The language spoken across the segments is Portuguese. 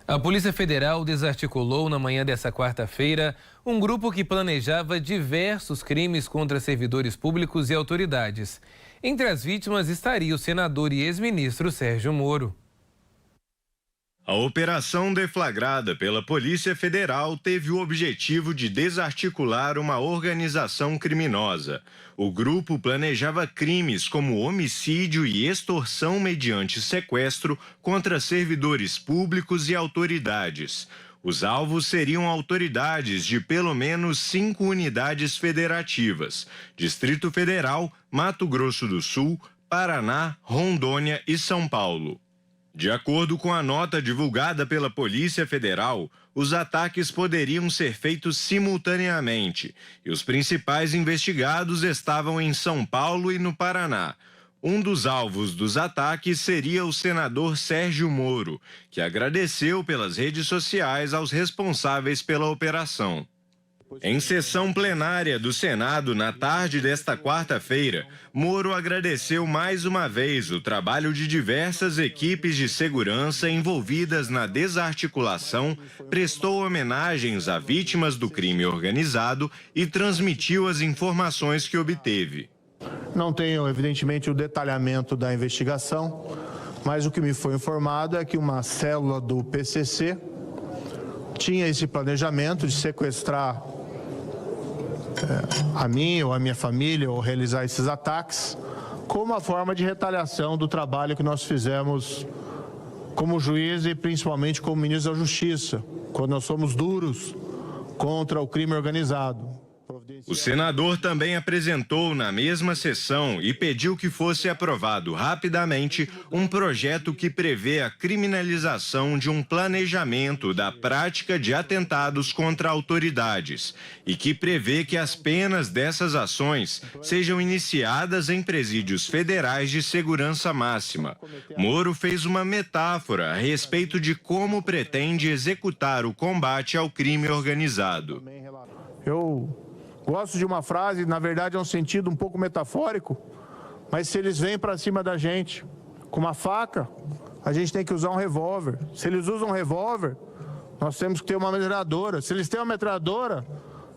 A Polícia Federal desarticulou na manhã dessa quarta-feira um grupo que planejava diversos crimes contra servidores públicos e autoridades. Entre as vítimas estaria o senador e ex-ministro Sérgio Moro. A operação deflagrada pela Polícia Federal teve o objetivo de desarticular uma organização criminosa. O grupo planejava crimes como homicídio e extorsão mediante sequestro contra servidores públicos e autoridades. Os alvos seriam autoridades de pelo menos 5 unidades federativas: Distrito Federal, Mato Grosso do Sul, Paraná, Rondônia e São Paulo. De acordo com a nota divulgada pela Polícia Federal, os ataques poderiam ser feitos simultaneamente e os principais investigados estavam em São Paulo e no Paraná. Um dos alvos dos ataques seria o senador Sérgio Moro, que agradeceu pelas redes sociais aos responsáveis pela operação. Em sessão plenária do Senado na tarde desta quarta-feira, Moro agradeceu mais uma vez o trabalho de diversas equipes de segurança envolvidas na desarticulação, prestou homenagens a vítimas do crime organizado e transmitiu as informações que obteve. Não tenho, evidentemente, o detalhamento da investigação, mas o que me foi informado é que uma célula do PCC tinha esse planejamento de sequestrar a mim ou a minha família ou realizar esses ataques como uma forma de retaliação do trabalho que nós fizemos como juiz e principalmente como ministro da Justiça, quando nós somos duros contra o crime organizado. O senador também apresentou na mesma sessão e pediu que fosse aprovado rapidamente um projeto que prevê a criminalização de um planejamento da prática de atentados contra autoridades e que prevê que as penas dessas ações sejam iniciadas em presídios federais de segurança máxima. Moro fez uma metáfora a respeito de como pretende executar o combate ao crime organizado. Eu gosto de uma frase, na verdade é um sentido um pouco metafórico, mas se eles vêm para cima da gente com uma faca, a gente tem que usar um revólver. Se eles usam um revólver, nós temos que ter uma metralhadora. Se eles têm uma metralhadora,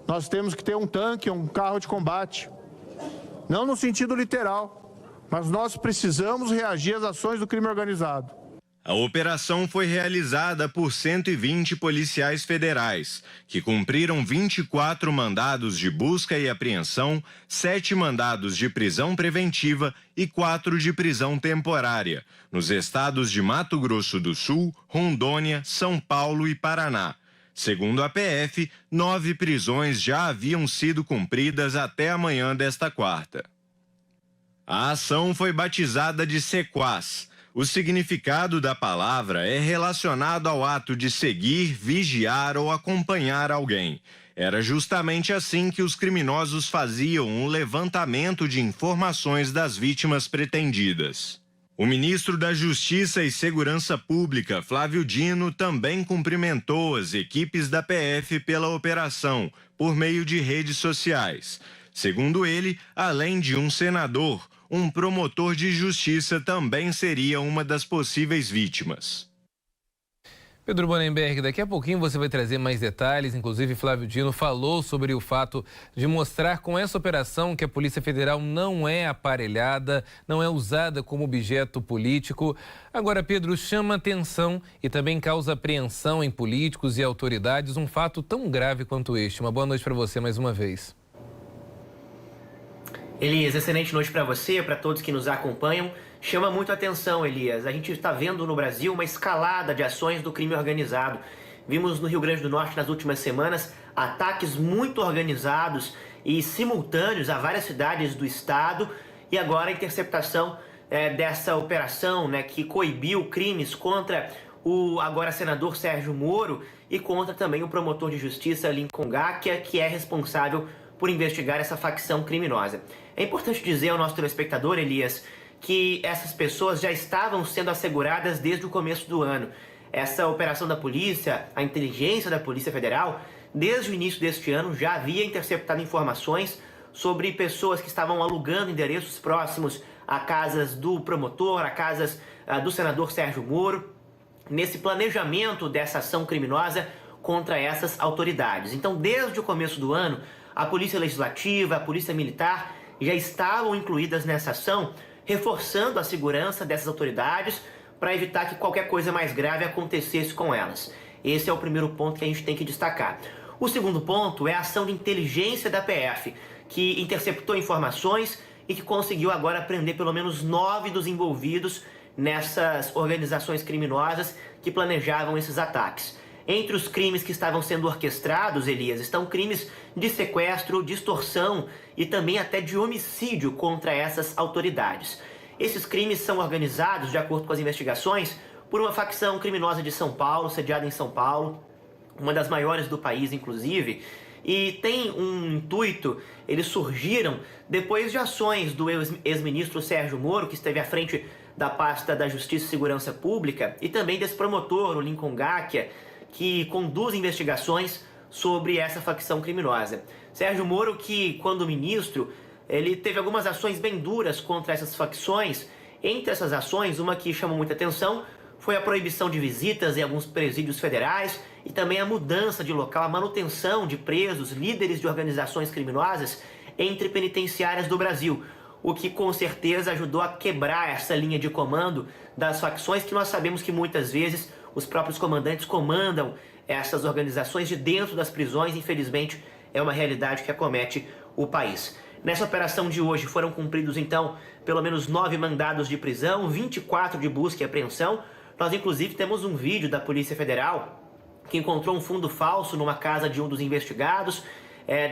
nós temos que ter um tanque, um carro de combate. Não no sentido literal, mas nós precisamos reagir às ações do crime organizado. A operação foi realizada por 120 policiais federais, que cumpriram 24 mandados de busca e apreensão, 7 mandados de prisão preventiva e 4 de prisão temporária, nos estados de Mato Grosso do Sul, Rondônia, São Paulo e Paraná. Segundo a PF, 9 prisões já haviam sido cumpridas até a manhã desta quarta. A ação foi batizada de Sequaz. O significado da palavra é relacionado ao ato de seguir, vigiar ou acompanhar alguém. Era justamente assim que os criminosos faziam um levantamento de informações das vítimas pretendidas. O ministro da Justiça e Segurança Pública, Flávio Dino, também cumprimentou as equipes da PF pela operação, por meio de redes sociais. Segundo ele, além de um senador, um promotor de justiça também seria uma das possíveis vítimas. Pedro Bonenberg, daqui a pouquinho você vai trazer mais detalhes, inclusive Flávio Dino falou sobre o fato de mostrar com essa operação que a Polícia Federal não é aparelhada, não é usada como objeto político. Agora, Pedro, chama atenção e também causa apreensão em políticos e autoridades um fato tão grave quanto este. Uma boa noite para você mais uma vez. Elias, excelente noite para você, para todos que nos acompanham. Chama muito a atenção, Elias. A gente está vendo no Brasil uma escalada de ações do crime organizado. Vimos no Rio Grande do Norte nas últimas semanas ataques muito organizados e simultâneos a várias cidades do estado e agora a interceptação dessa operação, que coibiu crimes contra o agora senador Sérgio Moro e contra também o promotor de justiça Lincoln Gáquia, que é responsável por investigar essa facção criminosa. É importante dizer ao nosso telespectador, Elias, que essas pessoas já estavam sendo asseguradas desde o começo do ano. Essa operação da polícia, a inteligência da Polícia Federal, desde o início deste ano já havia interceptado informações sobre pessoas que estavam alugando endereços próximos a casas do promotor, a casas do senador Sérgio Moro. nesse planejamento dessa ação criminosa contra essas autoridades. Então, desde o começo do ano, a Polícia Legislativa, a Polícia Militar já estavam incluídas nessa ação, reforçando a segurança dessas autoridades para evitar que qualquer coisa mais grave acontecesse com elas. Esse é o primeiro ponto que a gente tem que destacar. O segundo ponto é a ação de inteligência da PF, que interceptou informações e que conseguiu agora prender pelo menos 9 dos envolvidos nessas organizações criminosas que planejavam esses ataques. Entre os crimes que estavam sendo orquestrados, Elias, estão crimes de sequestro, de extorsão e também até de homicídio contra essas autoridades. Esses crimes são organizados, de acordo com as investigações, por uma facção criminosa de São Paulo, sediada em São Paulo, uma das maiores do país, inclusive, e tem um intuito. Eles surgiram depois de ações do ex-ministro Sérgio Moro, que esteve à frente da pasta da Justiça e Segurança Pública, e também desse promotor, o Lincoln Gacchia, que conduz investigações sobre essa facção criminosa. Sérgio Moro, que quando ministro, ele teve algumas ações bem duras contra essas facções. Entre essas ações, uma que chamou muita atenção foi a proibição de visitas em alguns presídios federais e também a mudança de local, a manutenção de presos, líderes de organizações criminosas entre penitenciárias do Brasil, o que com certeza ajudou a quebrar essa linha de comando das facções, que nós sabemos que muitas vezes os próprios comandantes comandam essas organizações de dentro das prisões. Infelizmente, é uma realidade que acomete o país. Nessa operação de hoje foram cumpridos, então, pelo menos 9 mandados de prisão, 24 de busca e apreensão. Nós, inclusive, temos um vídeo da Polícia Federal que encontrou um fundo falso numa casa de um dos investigados.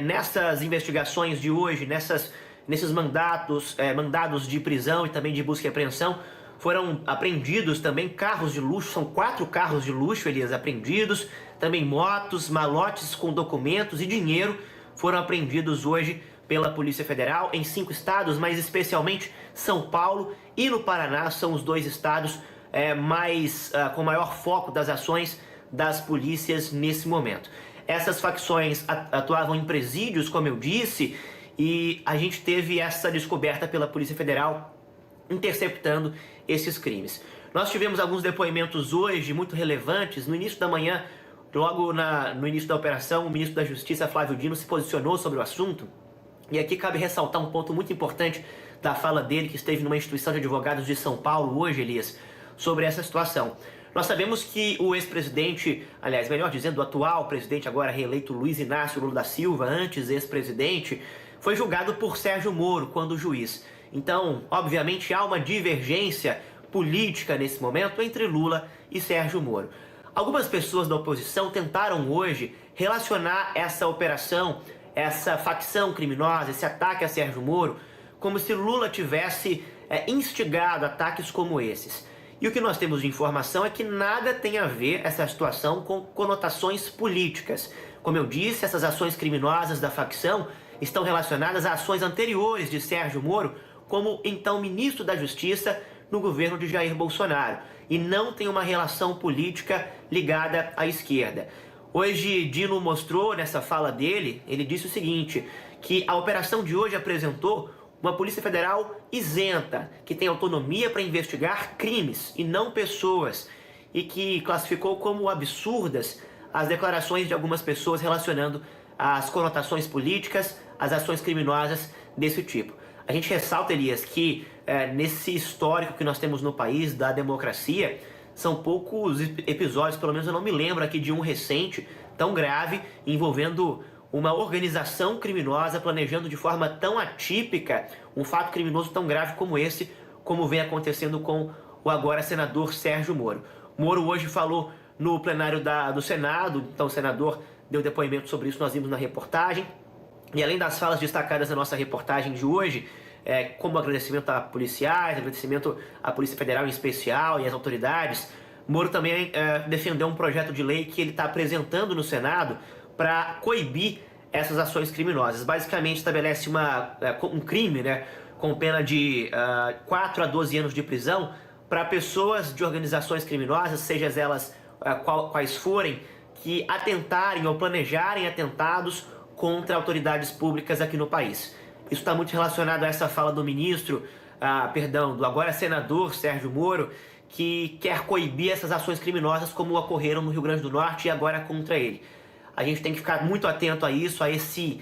Nessas investigações de hoje, nesses mandados de prisão e também de busca e apreensão, foram apreendidos também carros de luxo. São 4 carros de luxo, Elias, apreendidos. Também motos, malotes com documentos e dinheiro foram apreendidos hoje pela Polícia Federal em 5 estados, mas especialmente São Paulo e no Paraná. São os 2 estados com maior foco das ações das polícias nesse momento. Essas facções atuavam em presídios, como eu disse, e a gente teve essa descoberta pela Polícia Federal interceptando esses crimes. Nós tivemos alguns depoimentos hoje muito relevantes. No início da manhã, logo no início da operação, o ministro da Justiça, Flávio Dino, se posicionou sobre o assunto. E aqui cabe ressaltar um ponto muito importante da fala dele, que esteve numa instituição de advogados de São Paulo hoje, Elias, sobre essa situação. Nós sabemos que o ex-presidente, aliás, melhor dizendo, o atual presidente, agora reeleito, Luiz Inácio Lula da Silva, antes ex-presidente, foi julgado por Sérgio Moro quando juiz. Então, obviamente, há uma divergência política nesse momento entre Lula e Sérgio Moro. Algumas pessoas da oposição tentaram hoje relacionar essa operação, essa facção criminosa, esse ataque a Sérgio Moro, como se Lula tivesse instigado ataques como esses. E o que nós temos de informação é que nada tem a ver essa situação com conotações políticas. Como eu disse, essas ações criminosas da facção estão relacionadas a ações anteriores de Sérgio Moro, como então ministro da Justiça no governo de Jair Bolsonaro, e não tem uma relação política ligada à esquerda. Hoje, Dino mostrou nessa fala dele, ele disse o seguinte, que a operação de hoje apresentou uma Polícia Federal isenta, que tem autonomia para investigar crimes e não pessoas, e que classificou como absurdas as declarações de algumas pessoas relacionando as conotações políticas, as ações criminosas desse tipo. A gente ressalta, Elias, que nesse histórico que nós temos no país da democracia, são poucos episódios, pelo menos eu não me lembro aqui de um recente, tão grave, envolvendo uma organização criminosa planejando de forma tão atípica um fato criminoso tão grave como esse, como vem acontecendo com o agora senador Sérgio Moro. Moro hoje falou no plenário do Senado, então o senador deu depoimento sobre isso, nós vimos na reportagem. E além das falas destacadas na nossa reportagem de hoje, como agradecimento a policiais, agradecimento à Polícia Federal em especial e às autoridades, Moro também defendeu um projeto de lei que ele está apresentando no Senado para coibir essas ações criminosas. Basicamente estabelece um crime, com pena de 4 a 12 anos de prisão para pessoas de organizações criminosas, sejam elas quais forem, que atentarem ou planejarem atentados contra autoridades públicas aqui no país. Isso está muito relacionado a essa fala do ministro, do agora senador Sérgio Moro, que quer coibir essas ações criminosas como ocorreram no Rio Grande do Norte e agora contra ele. A gente tem que ficar muito atento a isso, a esse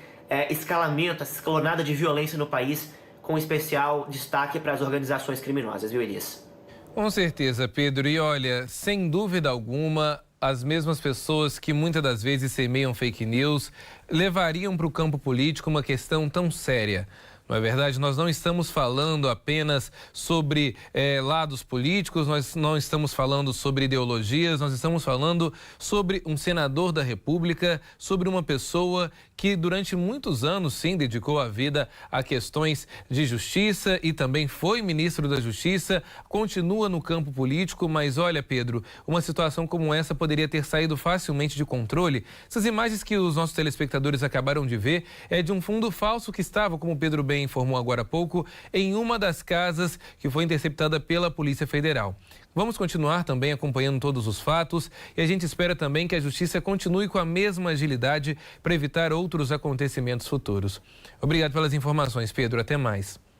escalamento, essa escalonada de violência no país, com especial destaque para as organizações criminosas, viu, Elias? Com certeza, Pedro. E olha, sem dúvida alguma, as mesmas pessoas que muitas das vezes semeiam fake news levariam para o campo político uma questão tão séria. Não é verdade? Nós não estamos falando apenas sobre lados políticos, nós não estamos falando sobre ideologias, nós estamos falando sobre um senador da República, sobre uma pessoa que durante muitos anos, sim, dedicou a vida a questões de justiça e também foi ministro da Justiça, continua no campo político, mas olha, Pedro, uma situação como essa poderia ter saído facilmente de controle. Essas imagens que os nossos telespectadores acabaram de ver é de um fundo falso que estava, como o Pedro bem informou agora há pouco, em uma das casas que foi interceptada pela Polícia Federal. Vamos continuar também acompanhando todos os fatos e a gente espera também que a Justiça continue com a mesma agilidade para evitar outros acontecimentos futuros. Obrigado pelas informações, Pedro. Até mais.